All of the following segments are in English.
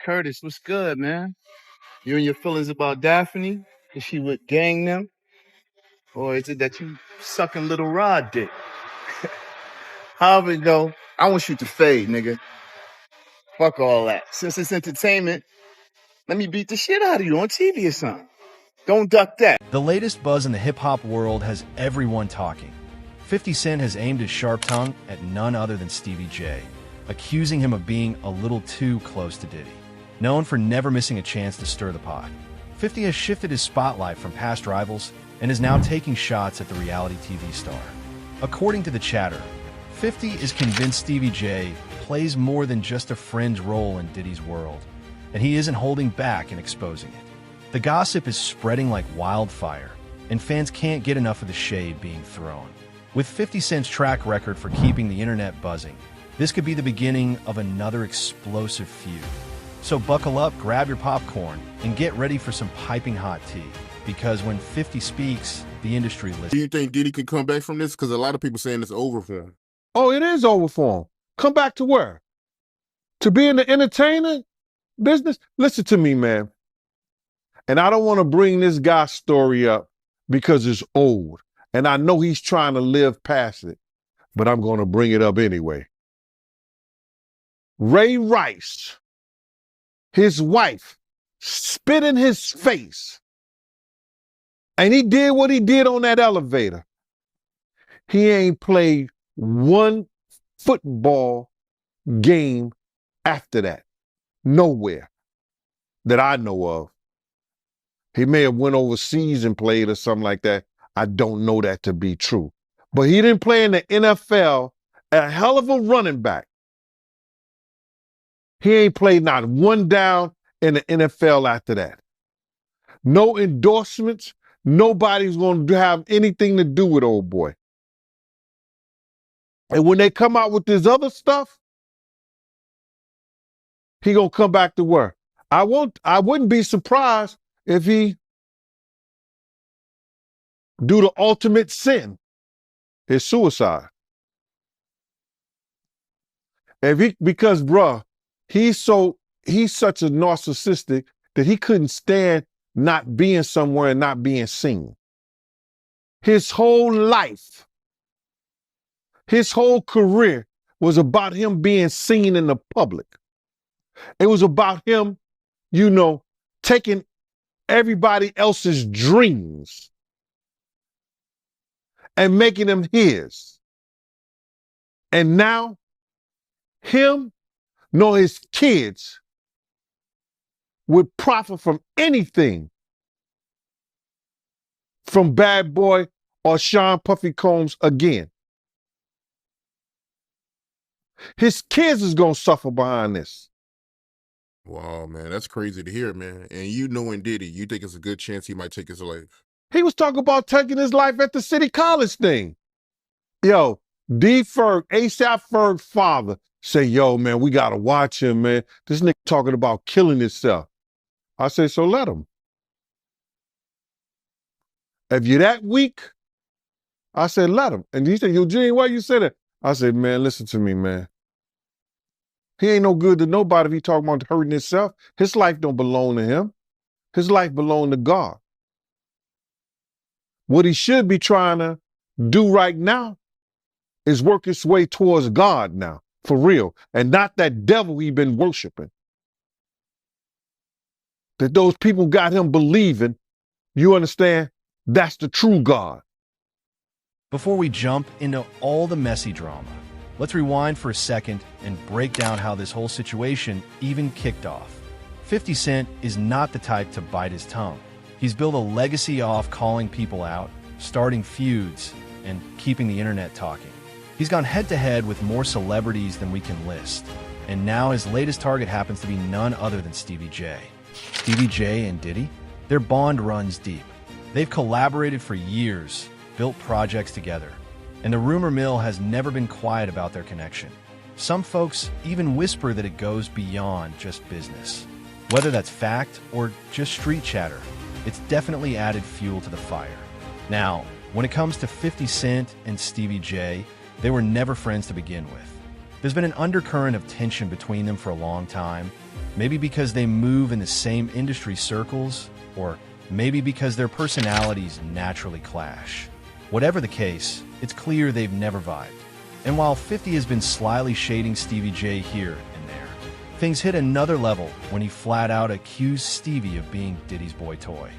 Curtis, what's good, man? You and your feelings about Daphne? Is she with gang them? Or is it that you sucking little Rod dick? However it go, I want you to fade, nigga. Fuck all that. Since it's entertainment, let me beat the shit out of you on TV or something. Don't duck that. The latest buzz in the hip-hop world has everyone talking. 50 Cent has aimed his sharp tongue at none other than Stevie J, accusing him of being a little too close to Diddy. Known for never missing a chance to stir the pot, 50 has shifted his spotlight from past rivals and is now taking shots at the reality TV star. According to The Chatter, 50 is convinced Stevie J plays more than just a fringe role in Diddy's world, and he isn't holding back in exposing it. The gossip is spreading like wildfire, and fans can't get enough of the shade being thrown. With 50 Cent's track record for keeping the internet buzzing, this could be the beginning of another explosive feud. So buckle up, grab your popcorn, and get ready for some piping hot tea. Because when 50 speaks, the industry listens. Do you think Diddy can come back from this? Because a lot of people saying it's over for him. Oh, it is over for him. Come back to where? To be in the entertainment business? Listen to me, man. And I don't want to bring this guy's story up because it's old. And I know he's trying to live past it, but I'm going to bring it up anyway. Ray Rice, his wife, spit in his face. And he did what he did on that elevator. He ain't played one football game after that. Nowhere that I know of. He may have went overseas and played or something like that. I don't know that to be true. But he didn't play in the NFL, a hell of a running back. He ain't played not one down in the NFL after that. No endorsements. Nobody's going to have anything to do with old boy. And when they come out with this other stuff, he going to come back to work. I wouldn't be surprised if he do the ultimate sin, is suicide. Because bruh, he's such a narcissistic that he couldn't stand not being somewhere and not being seen. His whole life, his whole career was about him being seen in the public. It was about him, taking everybody else's dreams and making them his. And now, him nor his kids would profit from anything from Bad Boy or Sean Puffy Combs again. His kids is going to suffer behind this. Wow, man, that's crazy to hear, man. And you knowing Diddy, you think it's a good chance he might take his life? He was talking about taking his life at the City College thing. Yo, D. Ferg, ASAP Ferg's father, say, yo, man, we got to watch him, man. This nigga talking about killing himself. I say, so let him. If you're that weak, I said, let him. And he said, Eugene, why you say that? I said, man, listen to me, man. He ain't no good to nobody if he talking about hurting himself. His life don't belong to him. His life belong to God. What he should be trying to do right now is work his way towards God now, for real, and not that devil he been worshiping. That those people got him believing, you understand, that's the true God. Before we jump into all the messy drama, let's rewind for a second and break down how this whole situation even kicked off. 50 Cent is not the type to bite his tongue. He's built a legacy off calling people out, starting feuds, and keeping the internet talking. He's gone head-to-head with more celebrities than we can list, and now his latest target happens to be none other than Stevie J. Stevie J and Diddy, their bond runs deep. They've collaborated for years, built projects together, and the rumor mill has never been quiet about their connection. Some folks even whisper that it goes beyond just business. Whether that's fact or just street chatter, it's definitely added fuel to the fire. Now, when it comes to 50 Cent and Stevie J, they were never friends to begin with. There's been an undercurrent of tension between them for a long time, Maybe because they move in the same industry circles, or maybe because their personalities naturally clash. Whatever the case, it's clear they've never vibed. And while 50 has been slyly shading Stevie J here and there, things hit another level when he flat out accused Stevie of being Diddy's boy toy.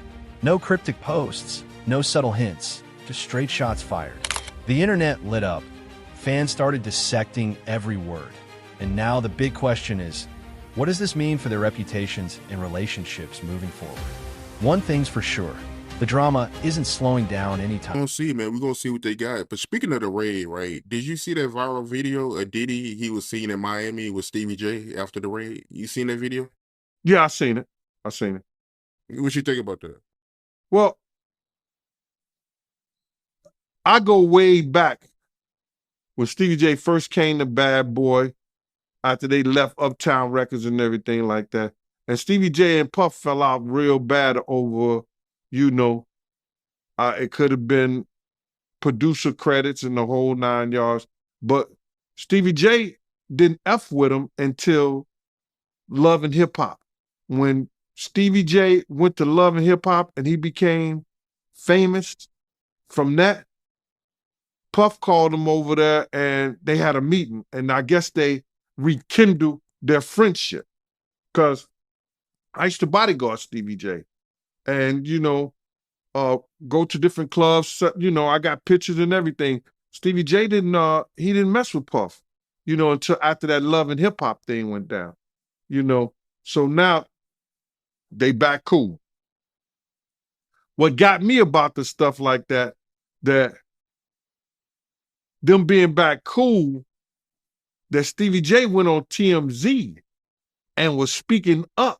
No cryptic posts, no subtle hints, just straight shots fired. The internet lit up. Fans started dissecting every word. And now the big question is, what does this mean for their reputations and relationships moving forward? One thing's for sure, the drama isn't slowing down anytime. We're gonna see, man. We're gonna see what they got. But speaking of the raid, right? Did you see that viral video of Diddy? He was seen in Miami with Stevie J after the raid. You seen that video? Yeah, I seen it. I seen it. What you think about that? Well, I go way back when Stevie J first came to Bad Boy after they left Uptown Records and everything like that. And Stevie J and Puff fell out real bad over, it could have been producer credits and the whole 9 yards. But Stevie J didn't F with him until Love and Hip Hop. When Stevie J went to Love and Hip Hop and he became famous from that, Puff called him over there and they had a meeting. And I guess they rekindled their friendship. Because I used to bodyguard Stevie J. And, go to different clubs. I got pictures and everything. Stevie J didn't mess with Puff, until after that Love and Hip Hop thing went down, So now they back cool. What got me about the stuff like that them being back cool, that Stevie J went on TMZ and was speaking up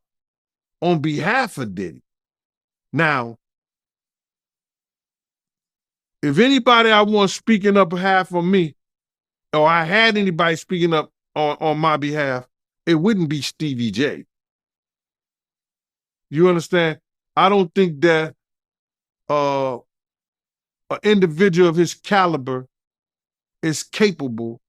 on behalf of Diddy. Now, if anybody I want speaking up behalf of me, or I had anybody speaking up on my behalf, it wouldn't be Stevie J. You understand? I don't think that an individual of his caliber is capable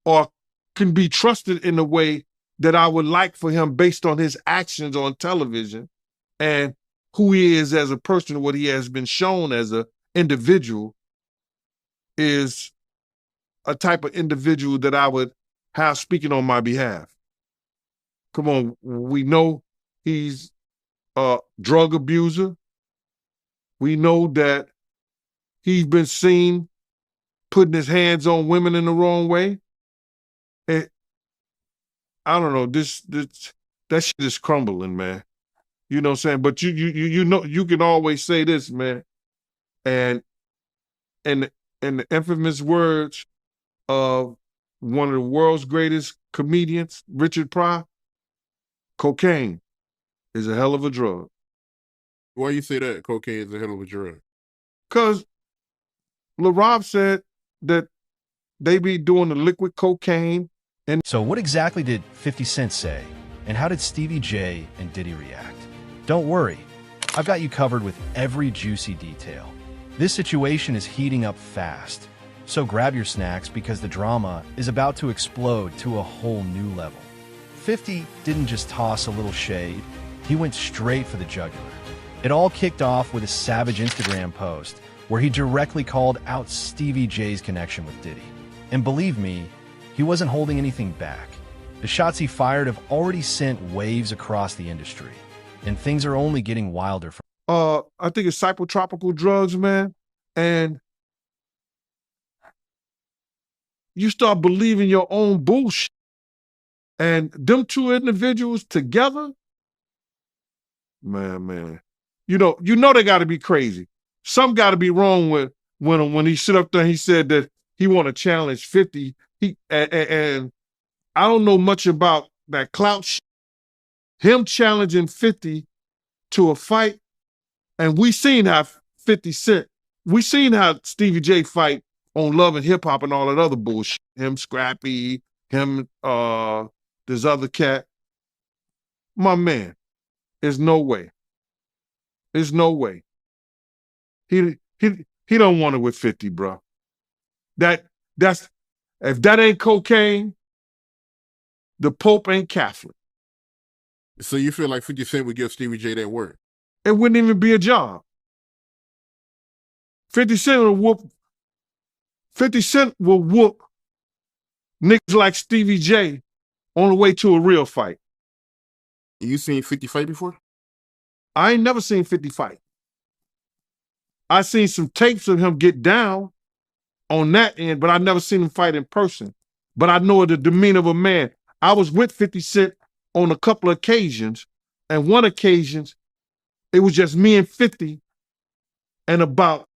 or can be trusted in a way that I would like for him based on his actions on television and who he is as a person, what he has been shown as an individual, is a type of individual that I would have speaking on my behalf. Come on, we know he's a drug abuser. We know that he's been seen putting his hands on women in the wrong way. And I don't know, that shit is crumbling, man. You know what I'm saying? But you can always say this, man. And in the infamous words of one of the world's greatest comedians, Richard Pryor, cocaine is a hell of a drug. Why you say that cocaine is a hell of a drug? Because LaRob said that they be doing the liquid cocaine. So what exactly did 50 Cent say? And how did Stevie J and Diddy react? Don't worry, I've got you covered with every juicy detail. This situation is heating up fast, so grab your snacks because the drama is about to explode to a whole new level. 50 didn't just toss a little shade, he went straight for the jugular. It all kicked off with a savage Instagram post where he directly called out Stevie J's connection with Diddy. And believe me, he wasn't holding anything back. The shots he fired have already sent waves across the industry, and things are only getting wilder from I think it's psychotropical drugs, man. And you start believing your own bullshit. And them two individuals together, man. You know they got to be crazy. Something got to be wrong with when he sit up there and he said that he want to challenge 50. And I don't know much about that clout shit. Him challenging 50 to a fight, and we seen how 50 Cent, we seen how Stevie J fight on Love and Hip Hop and all that other bullshit. Him, Scrappy, him, this other cat. My man, there's no way. There's no way. He don't want it with 50, bro. That's if that ain't cocaine, the Pope ain't Catholic. So you feel like 50 Cent would give Stevie J that work? It wouldn't even be a job. 50 Cent will whoop. 50 Cent will whoop niggas like Stevie J on the way to a real fight. You seen 50 fight before? I ain't never seen 50 fight. I seen some tapes of him get down on that end, but I never seen him fight in person. But I know the demeanor of a man. I was with 50 Cent on a couple of occasions, and one occasion, it was just me and 50 and about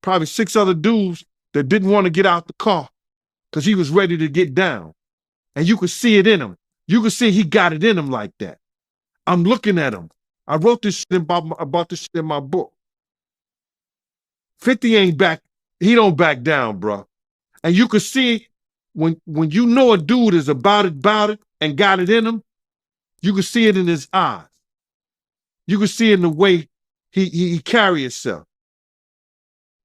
probably 6 other dudes that didn't want to get out the car because he was ready to get down. And you could see it in him. You could see he got it in him like that. I'm looking at him. I wrote this shit about this shit in my book. 50 ain't back. He don't back down, bro. And you could see when you know a dude is about it, and got it in him, you could see it in his eyes. You could see it in the way he carry himself.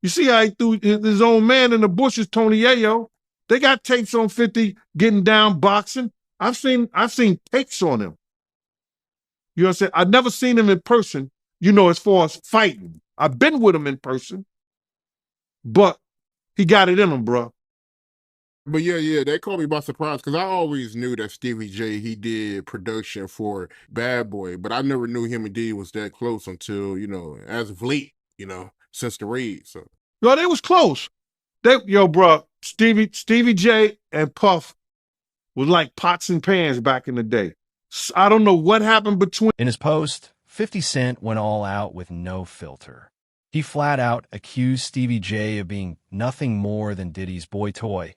You see how he threw his own man in the bushes, Tony Ayo. They got tapes on 50 getting down boxing. I've seen takes on him. You know what I'm saying? I've never seen him in person, as far as fighting. I've been with him in person, but he got it in him, bro. But yeah, that caught me by surprise because I always knew that Stevie J, he did production for Bad Boy, but I never knew him and Diddy was that close until, as of late, since the raid. So Yo, they was close. Bro, Stevie J and Puff was like pots and pans back in the day. I don't know what happened between. In his post, 50 Cent went all out with no filter. He flat out accused Stevie J of being nothing more than Diddy's boy toy,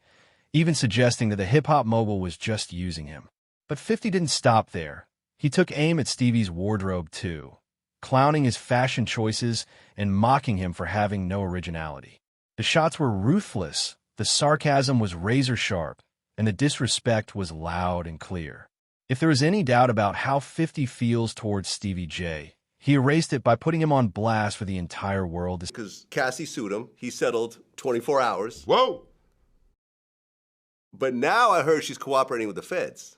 even suggesting that the hip-hop mogul was just using him. But 50 didn't stop there. He took aim at Stevie's wardrobe too, clowning his fashion choices and mocking him for having no originality. The shots were ruthless, the sarcasm was razor-sharp, and the disrespect was loud and clear. If there was any doubt about how 50 feels towards Stevie J, he erased it by putting him on blast for the entire world. Because Cassie sued him. He settled 24 hours. whoa. But now I heard she's cooperating with the feds.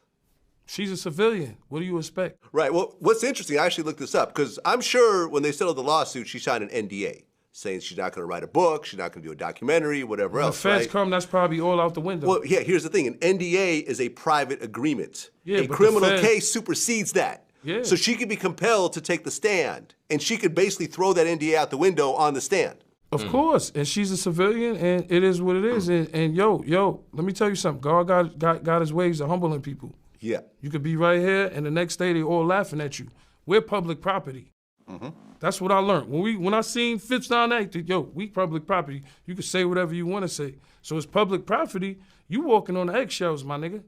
She's a civilian. What do you expect? Right. Well, what's interesting, I actually looked this up, because I'm sure when they settled the lawsuit, she signed an NDA, saying she's not going to write a book, she's not going to do a documentary, whatever When else, the feds right? come, that's probably all out the window. Well, yeah, here's the thing. An NDA is a private agreement. Yeah, a but criminal the feds- case supersedes that. Yeah. So she could be compelled to take the stand, and she could basically throw that NDA out the window on the stand. Of course, and she's a civilian, and it is what it is. And yo, let me tell you something. God got his ways of humbling people. Yeah. You could be right here, and the next day they all laughing at you. We're public property. That's what I learned. When I seen Fitz down there, we public property. You can say whatever you want to say. So it's public property. You walking on eggshells, my nigga.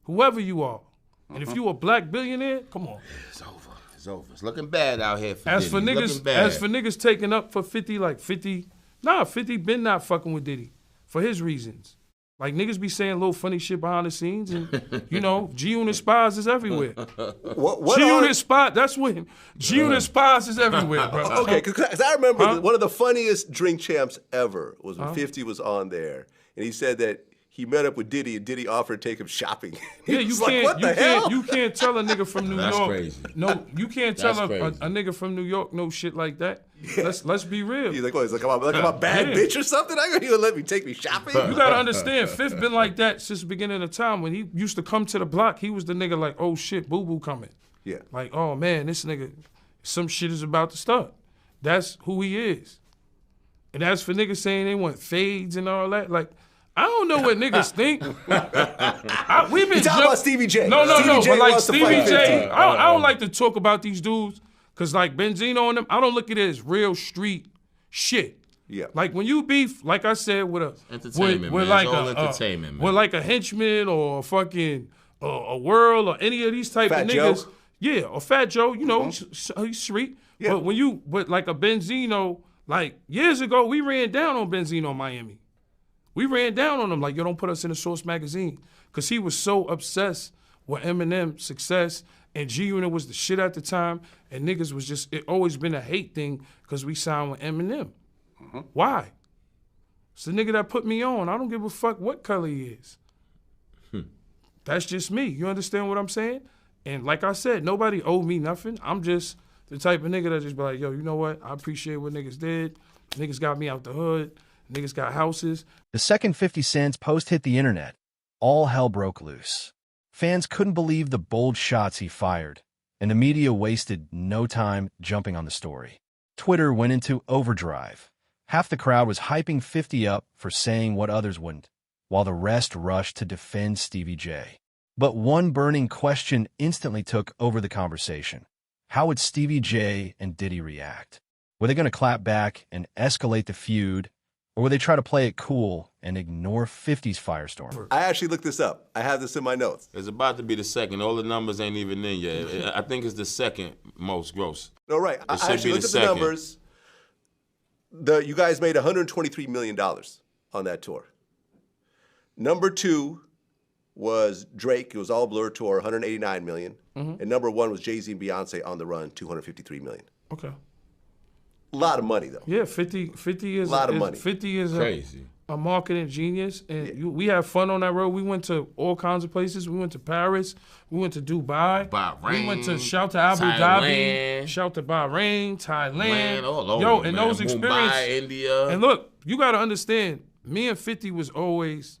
Whoever you are. And if you a black billionaire, come on. It's over. It's over. It's looking bad out here for As Diddy. for It's niggas, looking bad. as for niggas taking up for 50, 50 been not fucking with Diddy for his reasons. Like niggas be saying little funny shit behind the scenes, and G-Unit spies is everywhere. What G-Unit spy, that's what G-Unit spies is everywhere, bro. Okay, because I remember Huh? one of the funniest Drink Champs ever was when 50 was on there, and he said that he met up with Diddy, and Diddy offered to take him shopping. He Yeah, you was can't. like, what the hell? You can't tell a nigga from New That's York. crazy. No, you can't tell That's a crazy. nigga from New York no shit like that. Let's be real. He's like, what? He's like, I'm a bad Yeah. bitch or something? I gonna let me take me shopping? You gotta understand, Fifth been like that since the beginning of time. When he used to come to the block, he was the nigga like, oh shit, boo boo coming. Yeah. Like, oh man, this nigga, some shit is about to start. That's who he is. And as for niggas saying they want fades and all that, like, I don't know what niggas think. We've been You talking about Stevie J. No, Stevie J but like wants to Stevie fight J, 50. I don't like to talk about these dudes because like Benzino and them, I don't look at it as real street shit. Yeah. Like when you beef, like I said, with Entertainment, man. like It's all a entertainment, man. with like a henchman or a fucking a World or any of these type Fat of Joe. niggas. Yeah, or Fat Joe, he's street. Yeah. But like a Benzino, like years ago, we ran down on Benzino in Miami. We ran down on him like, yo, don't put us in the Source magazine. Because he was so obsessed with Eminem's success, and G-Unit was the shit at the time, and niggas was just, it always been a hate thing because we signed with Eminem. Why? It's the nigga that put me on. I don't give a fuck what color he is. That's just me. You understand what I'm saying? And like I said, nobody owed me nothing. I'm just the type of nigga that just be like, yo, you know what? I appreciate what niggas did. Niggas got me out the hood. Niggas got houses. The second 50 Cent's post hit the internet, all hell broke loose. Fans couldn't believe the bold shots he fired, and the media wasted no time jumping on the story. Twitter went into overdrive. Half the crowd was hyping 50 up for saying what others wouldn't, while the rest rushed to defend Stevie J. But one burning question instantly took over the conversation. How would Stevie J and Diddy react? Were they going to clap back and escalate the feud, or would they try to play it cool and ignore 50's firestorm? I actually looked this up. I have this in my notes. It's about to be the second. All the numbers ain't even in yet. I think it's the second most gross. No, right. I actually looked at the numbers. You guys made $123 million on that tour. Number 2 was Drake. It was all Blur tour, $189 million. Mm-hmm. And number 1 was Jay-Z and Beyonce on the run, $253 million. Okay. A lot of money, though. Yeah, 50 is a lot of money. 50 is crazy. A marketing genius, and we had fun on that road. We went to all kinds of places. We went to Paris. We went to Dubai. Bahrain. We went to shout to Abu Dhabi. Shout to Bahrain, Thailand. All over, yo, and those experiences. Mumbai, India. And look, you got to understand, me and 50 was always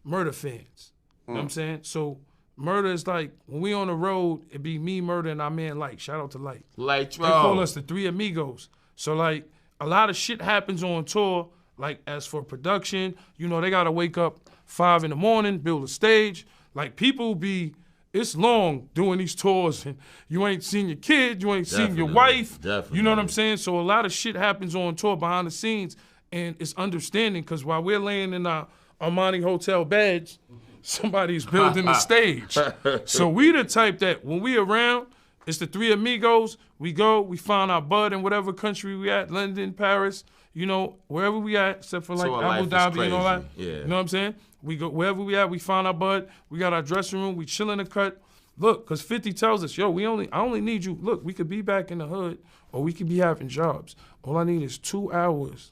Murder fans. You know what I'm saying? So Murder is like, when we on the road, it be me, Murder, and our man Light. Shout out to Light. Light, they call us the Three Amigos. So, like, a lot of shit happens on tour. Like, as for production, you know, they got to wake up 5 in the morning, build a stage. Like, people be, it's long doing these tours, and you ain't seen your kid, you ain't seen your wife. Definitely. You know what I'm saying? So, a lot of shit happens on tour behind the scenes, and it's understanding, because while we're laying in our Armani Hotel beds, somebody's building the stage. So, we the type that when we around, it's the Three Amigos. We go, we find our bud in whatever country we at, London, Paris, you know, wherever we at, except for like Abu Dhabi and all that. Yeah. You know what I'm saying? We go wherever we at, we find our bud. We got our dressing room. We chill in the cut. Look, because 50 tells us, yo, I only need you. Look, we could be back in the hood, or we could be having jobs. All I need is 2 hours.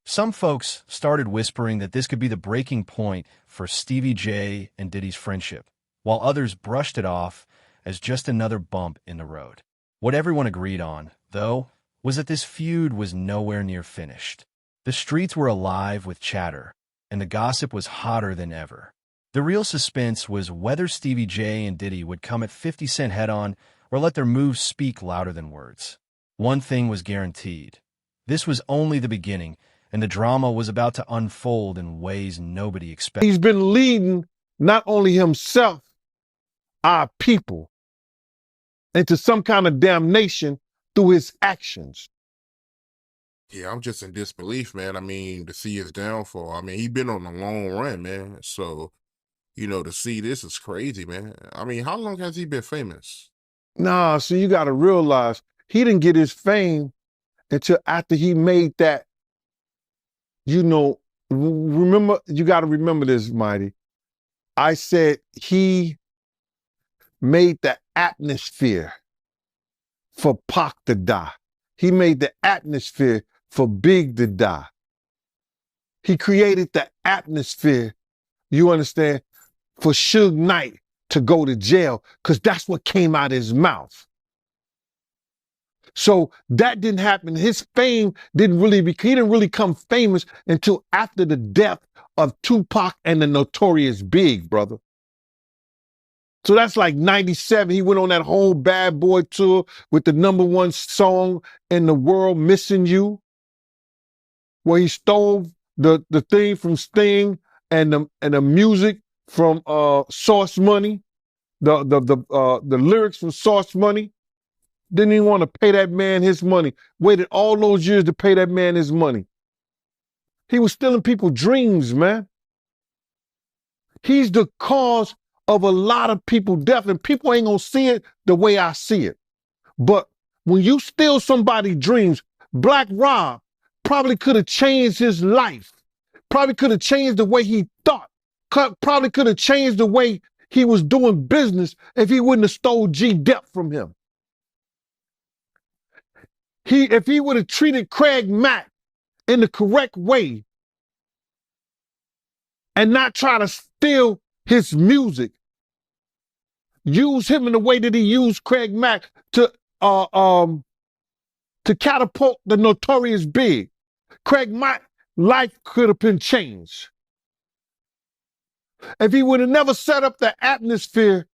Some folks started whispering that this could be the breaking point for Stevie J and Diddy's friendship, while others brushed it off as just another bump in the road. What everyone agreed on, though, was that this feud was nowhere near finished. The streets were alive with chatter, and the gossip was hotter than ever. The real suspense was whether Stevie J and Diddy would come at 50 Cent head-on or let their moves speak louder than words. One thing was guaranteed. This was only the beginning, and the drama was about to unfold in ways nobody expected. He's been leading not only himself, our people, into some kind of damnation through his actions. Yeah, I'm just in disbelief, man. I mean, to see his downfall. I mean, he's been on a long run, man. So, you know, to see this is crazy, man. I mean, how long has he been famous? Nah, so you got to realize he didn't get his fame until after he made that, you know, remember, you got to remember this, Mighty. I said he made the atmosphere for Pac to die. He made the atmosphere for Big to die. He created the atmosphere, you understand, for Suge Knight to go to jail, because that's what came out of his mouth. So that didn't happen. His fame he didn't really come famous until after the death of Tupac and the Notorious Big, brother. So that's like 97. He went on that whole Bad Boy tour with the #1 song in the world, Missing You, where he stole the thing from Sting and the music from Source Money, the lyrics from Source Money. Didn't even want to pay that man his money. Waited all those years to pay that man his money. He was stealing people's dreams, man. He's the cause of a lot of people's death, and people ain't gonna see it the way I see it. But when you steal somebody's dreams, Black Rob probably could have changed his life, probably could have changed the way he thought, probably could have changed the way he was doing business if he wouldn't have stole G-Dep from him. If he would have treated Craig Mack in the correct way and not try to steal his music use him in the way that he used Craig Mack to catapult the Notorious Big, Craig Mack's life could have been changed. If he would have never set up the atmosphere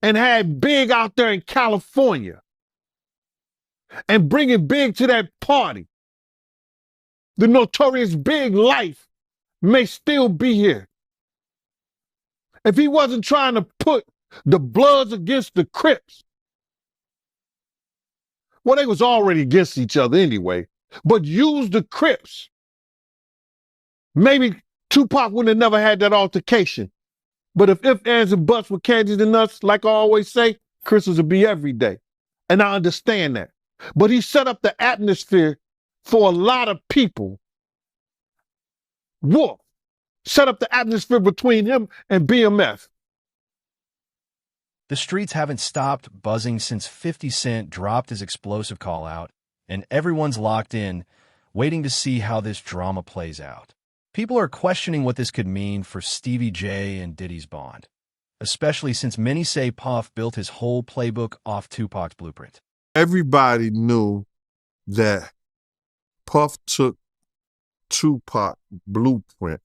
and had Big out there in California and bringing Big to that party, the Notorious Big life may still be here. If he wasn't trying to put the Bloods against the Crips, well, they was already against each other anyway, but use the Crips, maybe Tupac would have never had that altercation. But if ands, and buts were candies and nuts, like I always say, Christmas would be every day. And I understand that. But he set up the atmosphere for a lot of people. Wolf set up the atmosphere between him and BMF. The streets haven't stopped buzzing since 50 Cent dropped his explosive call out, and everyone's locked in, waiting to see how this drama plays out. People are questioning what this could mean for Stevie J and Diddy's bond, especially since many say Puff built his whole playbook off Tupac's blueprint. Everybody knew that Puff took Tupac's blueprint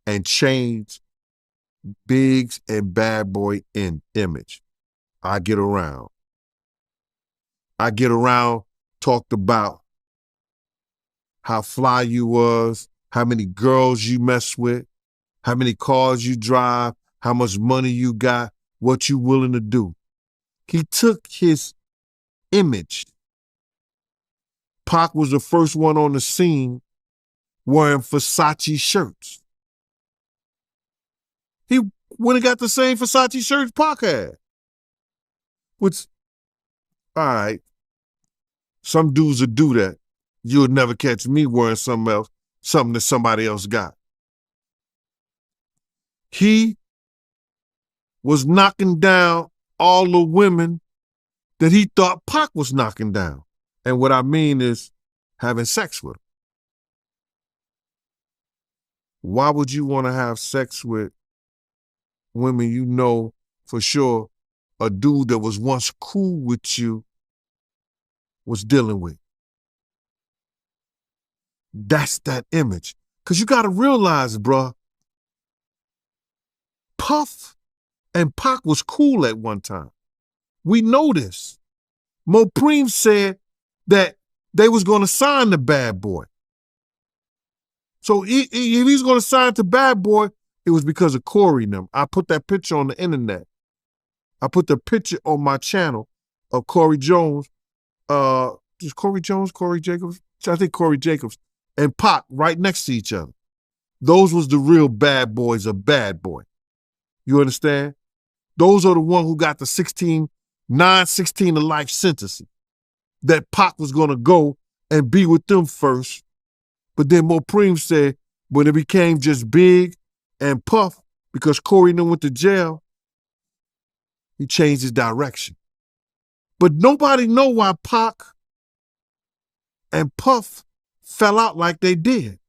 and changed Biggs and Bad Boy in image. I Get Around talked about how fly you was, how many girls you mess with, how many cars you drive, how much money you got, what you willing to do. He took his image. Pac was the first one on the scene wearing Versace shirts. He went and got the same Versace shirts Pac had. Which, all right, some dudes would do that. You would never catch me wearing something else, something that somebody else got. He was knocking down all the women that he thought Pac was knocking down. And what I mean is having sex with them. Why would you want to have sex with women you know for sure a dude that was once cool with you was dealing with? That's that image. Because you got to realize, bruh, Puff and Pac was cool at one time. We know this. Mopreme said that they was going to sign the Bad Boy. So if he's going to sign to Bad Boy, it was because of Corey and them. I put that picture on the internet. I put the picture on my channel of Corey Jones. Is Corey Jones, Corey Jacobs? I think Corey Jacobs and Pac right next to each other. Those was the real bad boys of Bad Boy. You understand? Those are the ones who got the 16 to life sentence. That Pac was going to go and be with them first. But then Mopreme said when it became just Big and Puff, because Corey and them went to jail, he changed his direction. But nobody know why Pac and Puff fell out like they did.